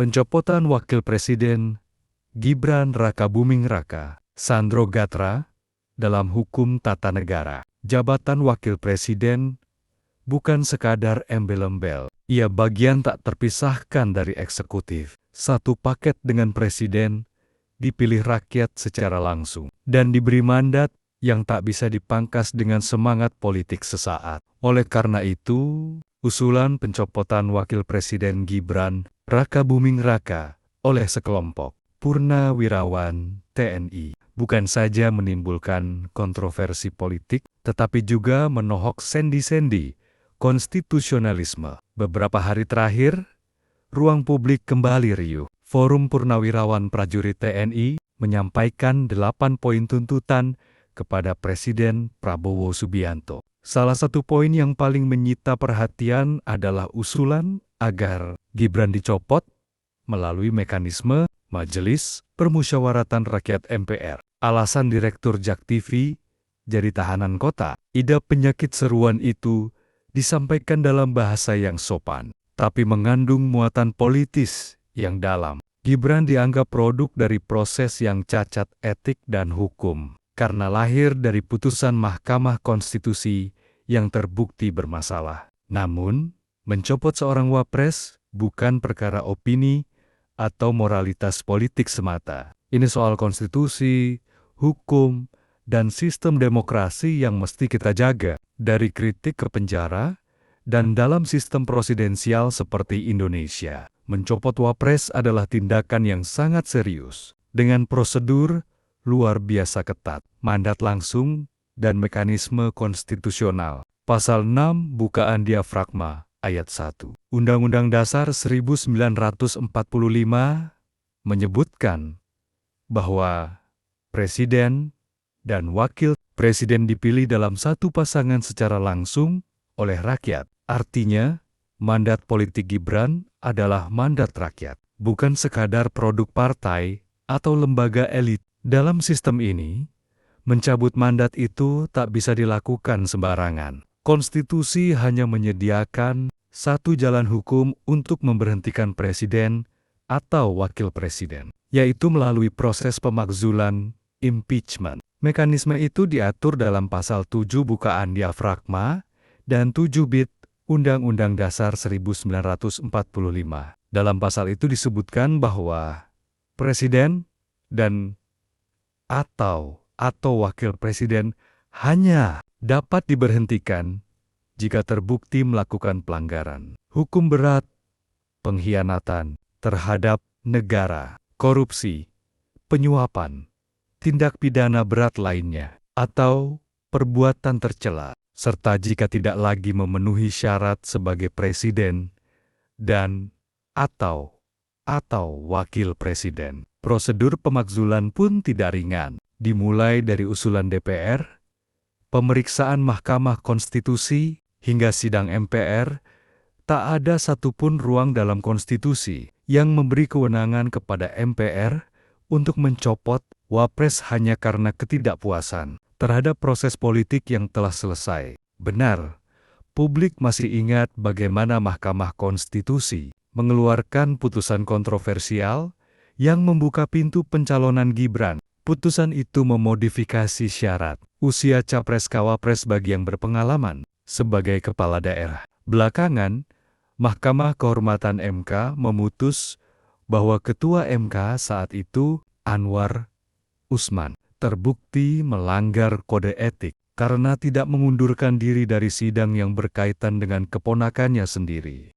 Pencopotan Wakil Presiden Gibran Rakabuming Raka, Sandro Gatra, dalam hukum tata negara. Jabatan Wakil Presiden bukan sekadar embel-embel. Ia bagian tak terpisahkan dari eksekutif. Satu paket dengan presiden, dipilih rakyat secara langsung, dan diberi mandat yang tak bisa dipangkas dengan semangat politik sesaat. Oleh karena itu, usulan pencopotan Wakil Presiden Gibran Rakabuming Raka oleh sekelompok purnawirawan TNI bukan saja menimbulkan kontroversi politik, tetapi juga menohok sendi-sendi konstitusionalisme. Beberapa hari terakhir, ruang publik kembali riuh. Forum Purnawirawan Prajurit TNI menyampaikan 8 poin tuntutan kepada Presiden Prabowo Subianto. Salah satu poin yang paling menyita perhatian adalah usulan agar Gibran dicopot melalui mekanisme Majelis Permusyawaratan Rakyat MPR. Alasan Direktur JAK TV jadi tahanan kota. Idap penyakit seruan itu disampaikan dalam bahasa yang sopan, tapi mengandung muatan politis yang dalam. Gibran dianggap produk dari proses yang cacat etik dan hukum, karena lahir dari putusan Mahkamah Konstitusi yang terbukti bermasalah. Namun, mencopot seorang wapres bukan perkara opini atau moralitas politik semata. Ini soal konstitusi, hukum, dan sistem demokrasi yang mesti kita jaga. Dari kritik ke penjara, dan dalam sistem presidensial seperti Indonesia, mencopot wapres adalah tindakan yang sangat serius, dengan prosedur luar biasa ketat, mandat langsung, dan mekanisme konstitusional. Pasal 6 Bukaan Diafragma, Ayat 1. Undang-Undang Dasar 1945 menyebutkan bahwa Presiden dan Wakil Presiden dipilih dalam satu pasangan secara langsung oleh rakyat. Artinya, mandat politik Gibran adalah mandat rakyat, bukan sekadar produk partai atau lembaga elit. Dalam sistem ini, mencabut mandat itu tak bisa dilakukan sembarangan. Konstitusi hanya menyediakan satu jalan hukum untuk memberhentikan presiden atau wakil presiden, yaitu melalui proses pemakzulan impeachment. Mekanisme itu diatur dalam Pasal 7 Bukaan Diafragma dan 7 Bit Undang-Undang Dasar 1945. Dalam pasal itu disebutkan bahwa presiden dan atau wakil presiden hanya dapat diberhentikan jika terbukti melakukan pelanggaran hukum berat, pengkhianatan terhadap negara, korupsi, penyuapan, tindak pidana berat lainnya, atau perbuatan tercela, serta jika tidak lagi memenuhi syarat sebagai presiden dan atau wakil presiden. Prosedur pemakzulan pun tidak ringan, dimulai dari usulan DPR, pemeriksaan Mahkamah Konstitusi, hingga sidang MPR. Tak ada satupun ruang dalam konstitusi yang memberi kewenangan kepada MPR untuk mencopot wapres hanya karena ketidakpuasan terhadap proses politik yang telah selesai. Benar, publik masih ingat bagaimana Mahkamah Konstitusi mengeluarkan putusan kontroversial yang membuka pintu pencalonan Gibran. Putusan itu memodifikasi syarat usia capres-cawapres bagi yang berpengalaman sebagai kepala daerah. Belakangan, Mahkamah Kehormatan MK memutus bahwa Ketua MK saat itu, Anwar Usman, terbukti melanggar kode etik karena tidak mengundurkan diri dari sidang yang berkaitan dengan keponakannya sendiri.